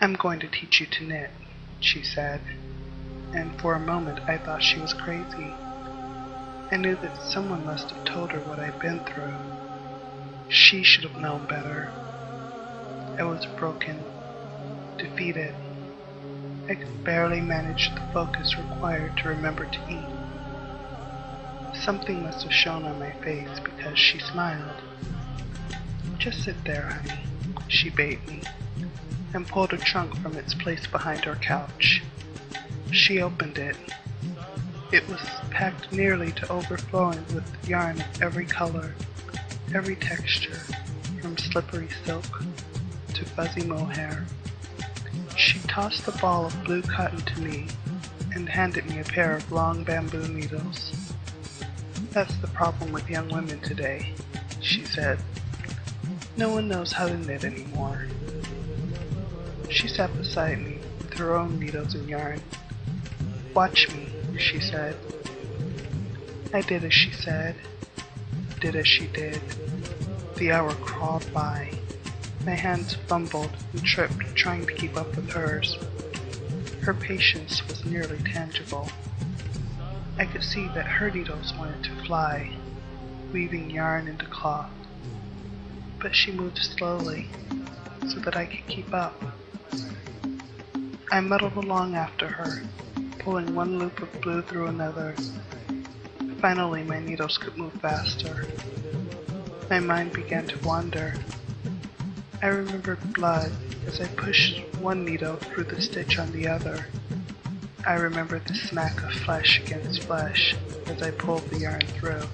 "I'm going to teach you to knit," she said, and for a moment I thought she was crazy. I knew that someone must have told her what I'd been through. She should have known better. I was broken, defeated. I could barely manage the focus required to remember to eat. Something must have shown on my face because she smiled. "Just sit there, honey," she bade me, and pulled a trunk from its place behind her couch. She opened it. It was packed nearly to overflowing with yarn of every color, every texture, from slippery silk to fuzzy mohair. She tossed the ball of blue cotton to me and handed me a pair of long bamboo needles. "That's the problem with young women today," she said. "No one knows how to knit anymore." She sat beside me with her own needles and yarn. "Watch me," she said. I did as she said, did as she did. The hour crawled by. My hands fumbled and tripped trying to keep up with hers. Her patience was nearly tangible. I could see that her needles wanted to fly, weaving yarn into cloth. But she moved slowly, so that I could keep up. I muddled along after her, pulling one loop of blue through another. Finally, my needles could move faster. My mind began to wander. I remembered blood as I pushed one needle through the stitch on the other. I remembered the smack of flesh against flesh as I pulled the yarn through.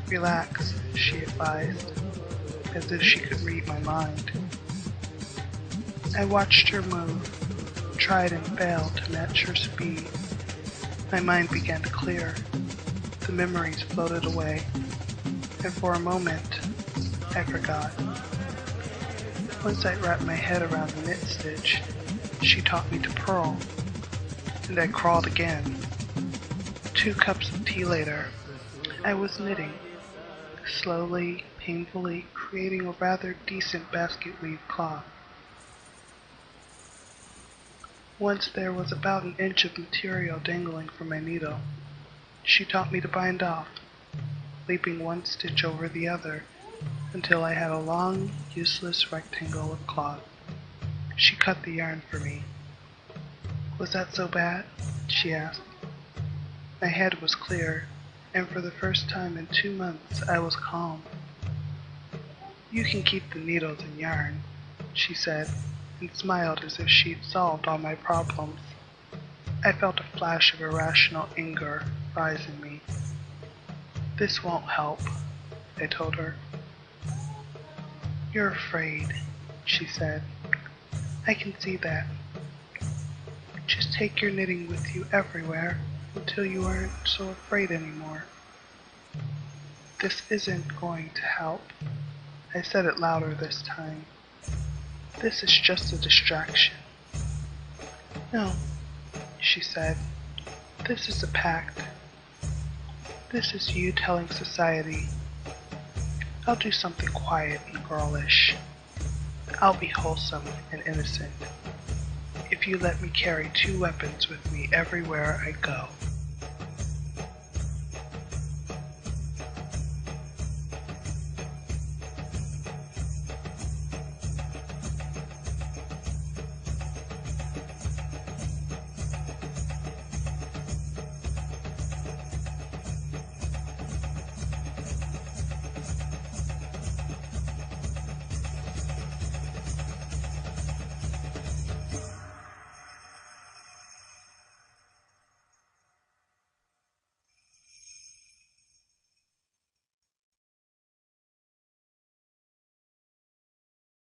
"Relax," she advised, as if she could read my mind. I watched her move, tried and failed to match her speed. My mind began to clear. The memories floated away, and for a moment, I forgot. Once I wrapped my head around the knit stitch, she taught me to purl, and I crawled again. 2 cups of tea later, I was knitting, slowly, painfully creating a rather decent basket weave cloth. Once there was about an inch of material dangling from my needle. She taught me to bind off, leaping one stitch over the other until I had a long, useless rectangle of cloth. She cut the yarn for me. "Was that so bad?" she asked. My head was clear, and for the first time in 2 months I was calm. "You can keep the needles and yarn," she said, and smiled as if she'd solved all my problems. I felt a flash of irrational anger rise in me. "This won't help," I told her. "You're afraid," she said. "I can see that. Just take your knitting with you everywhere until you aren't so afraid anymore." "This isn't going to help." I said it louder this time. "This is just a distraction." "No," she said. "This is a pact. This is you telling society. I'll do something quiet and girlish. I'll be wholesome and innocent if you let me carry 2 weapons with me everywhere I go."